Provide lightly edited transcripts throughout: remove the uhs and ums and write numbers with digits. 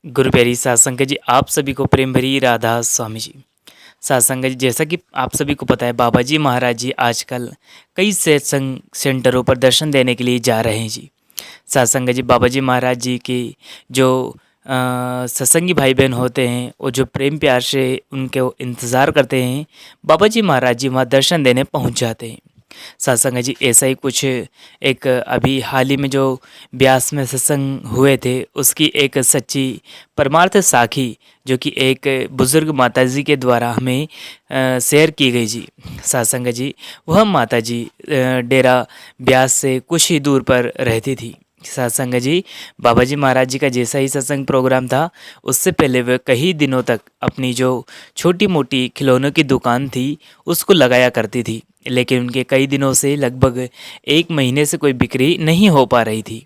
गुरु प्यारी सासंग जी, आप सभी को प्रेम भरी राधा स्वामी जी। सासंग जी, जैसा कि आप सभी को पता है, बाबा जी महाराज जी आजकल कई सत्संग सेंटरों पर दर्शन देने के लिए जा रहे हैं जी। सासंग जी, बाबा जी महाराज जी के जो सत्संगी भाई बहन होते हैं वो जो प्रेम प्यार से उनके वो इंतज़ार करते हैं, बाबा जी महाराज जी वहाँ दर्शन देने पहुँच जाते हैं। सत्संग जी, ऐसा ही कुछ एक अभी हाल ही में जो ब्यास में सत्संग हुए थे, उसकी एक सच्ची परमार्थ साखी जो कि एक बुज़ुर्ग माताजी के द्वारा हमें शेयर की गई जी। सत्संग जी, वह माताजी डेरा ब्यास से कुछ ही दूर पर रहती थी। सत्संग जी, बाबा जी महाराज जी का जैसा ही सत्संग प्रोग्राम था, उससे पहले वह कई दिनों तक अपनी जो छोटी मोटी खिलौनों की दुकान थी उसको लगाया करती थी, लेकिन उनके कई दिनों से लगभग 1 महीने से कोई बिक्री नहीं हो पा रही थी।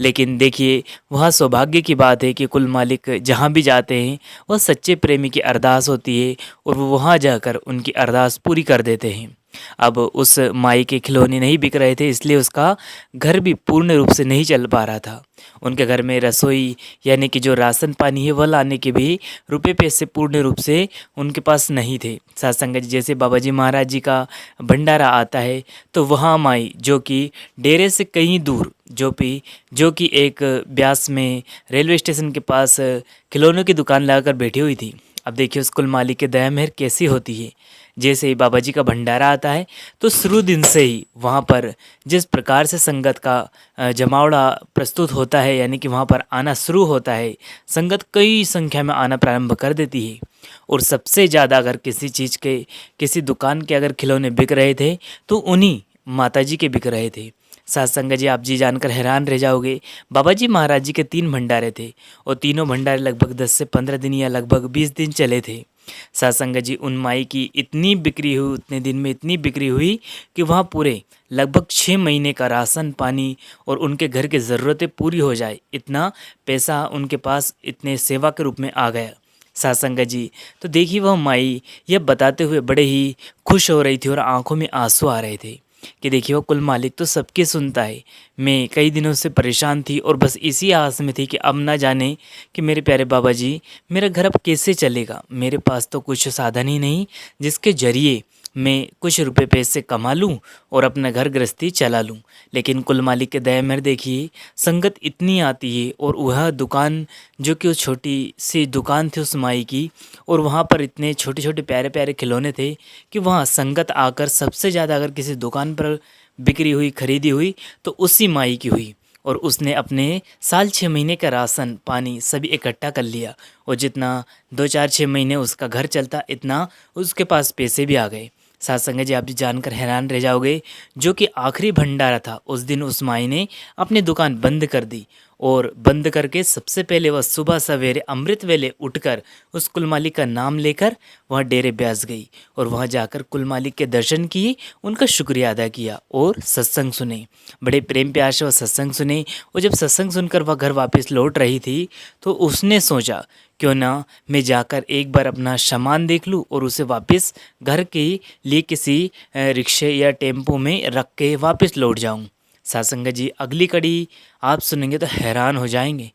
लेकिन देखिए, वह सौभाग्य की बात है कि कुल मालिक जहाँ भी जाते हैं वह सच्चे प्रेमी की अरदास होती है और वो वहाँ जाकर उनकी अरदास पूरी कर देते हैं। अब उस माई के खिलौने नहीं बिक रहे थे, इसलिए उसका घर भी पूर्ण रूप से नहीं चल पा रहा था। उनके घर में रसोई यानी कि जो राशन पानी है वह लाने के भी रुपए पैसे पूर्ण रूप से उनके पास नहीं थे। सत्संग जी, जैसे बाबा जी महाराज जी का भंडारा आता है तो वहाँ माई जो कि डेरे से कहीं दूर जो कि एक ब्यास में रेलवे स्टेशन के पास खिलौनों की दुकान लगाकर बैठी हुई थी। अब देखिए उस कुल मालिक के दया मेहर कैसी होती है। जैसे ही बाबा जी का भंडारा आता है तो शुरू दिन से ही वहाँ पर जिस प्रकार से संगत का जमावड़ा प्रस्तुत होता है, यानी कि वहाँ पर आना शुरू होता है, संगत कई संख्या में आना प्रारंभ कर देती है। और सबसे ज़्यादा अगर किसी चीज़ के किसी दुकान के अगर खिलौने बिक रहे थे तो उन्हीं माता जी के बिक रहे थे। सत्संग जी, आप जी जानकर हैरान रह जाओगे। बाबा जी महाराज जी के 3 भंडारे थे और तीनों भंडारे लगभग 10 से 15 दिन या लगभग 20 दिन चले थे। सत्संग जी, उन माई की इतनी बिक्री हुई, उतने दिन में इतनी बिक्री हुई कि वहाँ पूरे लगभग 6 महीने का राशन पानी और उनके घर की ज़रूरतें पूरी हो जाए, इतना पैसा उनके पास इतने सेवा के रूप में आ गया। सत्संग जी, तो देखिए वह माई यह बताते हुए बड़े ही खुश हो रही थी और आंखों में आंसू आ रहे थे कि देखिए वो कुल मालिक तो सबकी सुनता है। मैं कई दिनों से परेशान थी और बस इसी आस में थी कि अब ना जाने कि मेरे प्यारे बाबा जी मेरा घर अब कैसे चलेगा। मेरे पास तो कुछ साधन ही नहीं जिसके ज़रिए मैं कुछ रुपए पैसे कमा लूं और अपना घर गृहस्थी चला लूं। लेकिन कुल मालिक के दया मेहर देखिए, संगत इतनी आती है और वह दुकान जो कि उस छोटी सी दुकान थी उस माई की, और वहाँ पर इतने छोटे छोटे प्यारे प्यारे खिलौने थे कि वहाँ संगत आकर सबसे ज़्यादा अगर किसी दुकान पर बिक्री हुई, खरीदी हुई तो उसी माई की हुई। और उसने अपने साल 6 महीने का राशन पानी सभी इकट्ठा कर लिया और जितना 2 4 6 महीने उसका घर चलता इतना उसके पास पैसे भी आ गए। सत्संग जी, आप भी जानकर हैरान रह जाओगे, जो कि आखिरी भंडारा था उस दिन उस माई ने अपनी दुकान बंद कर दी और बंद करके सबसे पहले वह सुबह सवेरे अमृत वेले उठकर उस कुल मालिक का नाम लेकर वहाँ डेरे ब्यास गई और वहाँ जाकर कुल मालिक के दर्शन किए, उनका शुक्रिया अदा किया और सत्संग सुने। बड़े प्रेम प्यार से वह सत्संग सुने और जब सत्संग सुनकर वह घर वापस लौट रही थी तो उसने सोचा क्यों ना मैं जाकर एक बार अपना सामान देख लूँ और उसे वापस घर के लिए किसी रिक्शे या टेम्पो में रख के वापस लौट जाऊँ। सत्संग जी, अगली कड़ी आप सुनेंगे तो हैरान हो जाएंगे।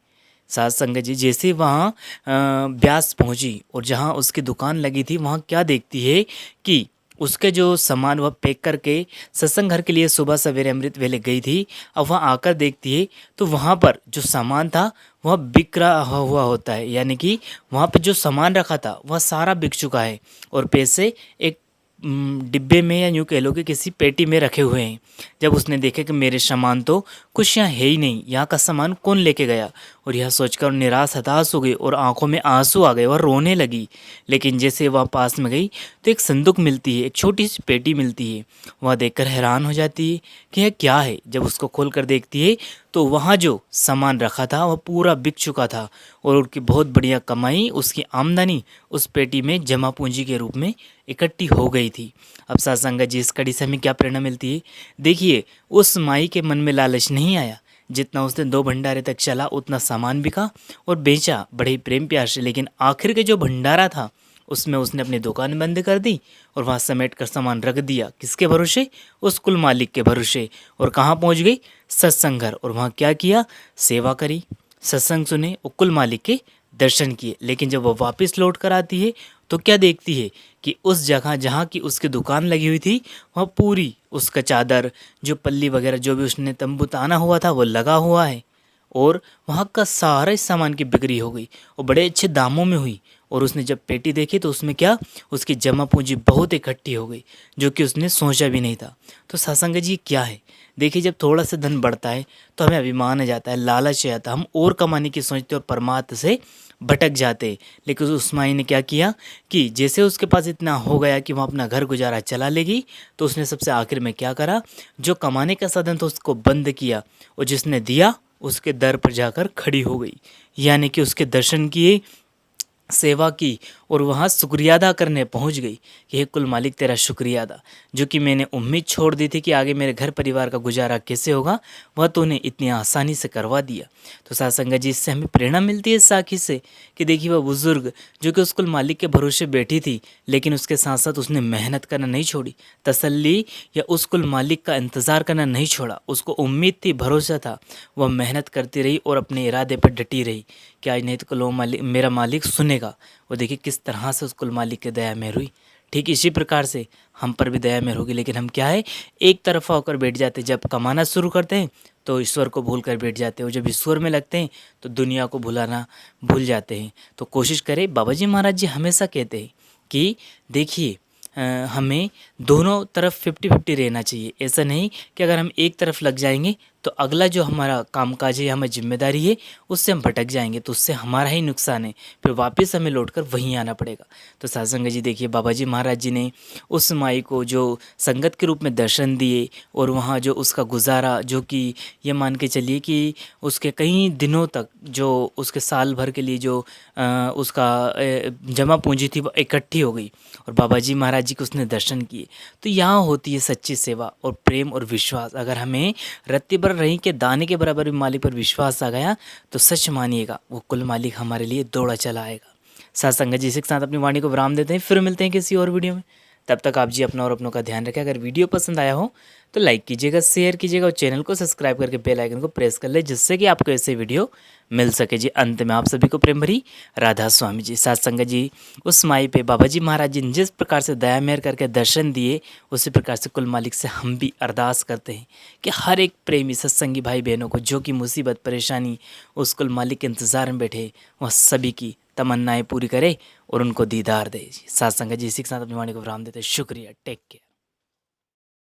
सत्संग जी, जैसे वहाँ ब्यास पहुँची और जहाँ उसकी दुकान लगी थी वहाँ क्या देखती है कि उसके जो सामान वह पैक करके सत्संग घर के लिए सुबह सवेरे अमृत वेले गई थी, अब वहाँ आकर देखती है तो वहाँ पर जो सामान था वह बिक रहा हुआ होता है, यानी कि वहाँ पर जो सामान रखा था वह सारा बिक चुका है और पैसे एक डिब्बे में या यूँ कह लो कि किसी पेटी में रखे हुए हैं। जब उसने देखा कि मेरे सामान तो कुछ यहाँ है ही नहीं, यहाँ का सामान कौन लेके गया, और यह सोचकर निराश हताश हो गई और आंखों में आंसू आ गए और रोने लगी। लेकिन जैसे वह पास में गई तो एक संदूक मिलती है, एक छोटी सी पेटी मिलती है। वह देखकर हैरान हो जाती है कि यह क्या है। जब उसको खोल कर देखती है तो वहाँ जो सामान रखा था वह पूरा बिक चुका था और उनकी बहुत बढ़िया कमाई, उसकी आमदनी उस पेटी में जमा पूंजी के रूप में इकट्ठी हो गई थी। अब सत्संग जी, इस कड़ी से हमें क्या प्रेरणा मिलती है? देखिए, उस माई के मन में लालच नहीं आया। जितना उसने 2 भंडारे तक चला उतना सामान बिका और बेचा बड़े ही प्रेम प्यार से, लेकिन आखिर के जो भंडारा था उसमें उसने अपनी दुकान बंद कर दी और वहाँ समेट कर सामान रख दिया। किसके भरोसे? उस कुल मालिक के भरोसे। और कहाँ पहुँच गई? सत्संग घर। और वहाँ क्या किया? सेवा करी, सत्संग सुने और कुल मालिक के दर्शन किए। लेकिन जब वो वापस लौट कर आती है तो क्या देखती है कि उस जगह जहाँ की उसकी दुकान लगी हुई थी वहाँ पूरी उसका चादर, जो पल्ली वगैरह जो भी उसने तंबू ताना हुआ था वो लगा हुआ है, और वहाँ का सारा ही सामान की बिक्री हो गई और बड़े अच्छे दामों में हुई। और उसने जब पेटी देखी तो उसमें क्या, उसकी जमा पूंजी बहुत इकट्ठी हो गई, जो कि उसने सोचा भी नहीं था। तो सत्संग जी क्या है, देखिए जब थोड़ा सा धन बढ़ता है तो हमें अभिमान आ जाता है, लालच आ जाता है, हम और कमाने की सोचते और परमात्मा से भटक जाते। लेकिन उस माई ने क्या किया कि जैसे उसके पास इतना हो गया कि वह अपना घर गुजारा चला लेगी, तो उसने सबसे आखिर में क्या करा, जो कमाने का साधन था उसको बंद किया, और जिसने दिया उसके दर पर जाकर खड़ी हो गई, यानी कि उसके दर्शन किए, सेवा की, और वहाँ शुक्रिया अदा करने पहुँच गई कि हे कुल मालिक तेरा शुक्रिया अदा, जो कि मैंने उम्मीद छोड़ दी थी कि आगे मेरे घर परिवार का गुजारा कैसे होगा, वह तूने इतनी आसानी से करवा दिया। तो सासंगा जी इससे हमें प्रेरणा मिलती है इस साखी से कि देखिए वह बुज़ुर्ग जो कि उस कुल मालिक के भरोसे बैठी थी, लेकिन उसके साथ साथ उसने मेहनत करना नहीं छोड़ी, तसल्ली या उस कुल मालिक का इंतज़ार करना नहीं छोड़ा। उसको उम्मीद थी, भरोसा था, वह मेहनत करती रही और अपने इरादे पर डटी रही कि आज नहीं तो कल वो मालिक, मेरा मालिक सुनेगा। वो देखिए किस तरह से उस कुल मालिक की दया मेहर हुई। ठीक इसी प्रकार से हम पर भी दया मेहर होगी, लेकिन हम क्या है, एक तरफा होकर बैठ जाते। जब कमाना शुरू करते हैं तो ईश्वर को भूल कर बैठ जाते हैं, और जब ईश्वर में लगते हैं तो दुनिया को भुलाना भूल जाते हैं। तो कोशिश करें, बाबा जी महाराज जी हमेशा कहते हैं कि देखिए हमें दोनों तरफ 50-50 रहना चाहिए। ऐसा नहीं कि अगर हम एक तरफ लग जाएंगे तो अगला जो हमारा कामकाज है, हमारी जिम्मेदारी है, उससे हम भटक जाएंगे, तो उससे हमारा ही नुकसान है, फिर वापस हमें लौटकर वहीं आना पड़ेगा। तो सत्संग जी देखिए बाबा जी महाराज जी ने उस माई को जो संगत के रूप में दर्शन दिए, और वहाँ जो उसका गुजारा, जो कि ये मान के चलिए कि उसके कई दिनों तक जो उसके साल भर के लिए जो उसका जमा पूंजी थी वो इकट्ठी हो गई, और बाबा जी महाराज जी को उसने दर्शन किए। तो यहाँ होती है सच्ची सेवा और प्रेम और विश्वास। अगर हमें रत्ती भर रही के दाने के बराबर भी मालिक पर विश्वास आ गया तो सच मानिएगा वो कुल मालिक हमारे लिए दौड़ा चला आएगा। सत्संग जी इसी के साथ अपनी वाणी को विराम देते हैं, फिर मिलते हैं किसी और वीडियो में। तब तक आप जी अपना और अपनों का ध्यान रखें। अगर वीडियो पसंद आया हो तो लाइक कीजिएगा, शेयर कीजिएगा, और चैनल को सब्सक्राइब करके बेल आइकन को प्रेस कर ले, जिससे कि आपको ऐसे वीडियो मिल सके जी। अंत में आप सभी को प्रेम भरी राधा स्वामी जी। सत्संग जी उस माई पे बाबा जी महाराज जी ने जिस प्रकार से दया मेहर करके दर्शन दिए, उसी प्रकार से कुल मालिक से हम भी अरदास करते हैं कि हर एक प्रेमी सत्संगी भाई बहनों को जो कि मुसीबत परेशानी उस कुल मालिक के इंतज़ार में बैठे, वह सभी की तमन्नाएं पूरी करे और उनको दीदार दे। सत्संग जी इसी के साथ अपनी वाणी को विराम देते हैं। शुक्रिया, टेक केयर।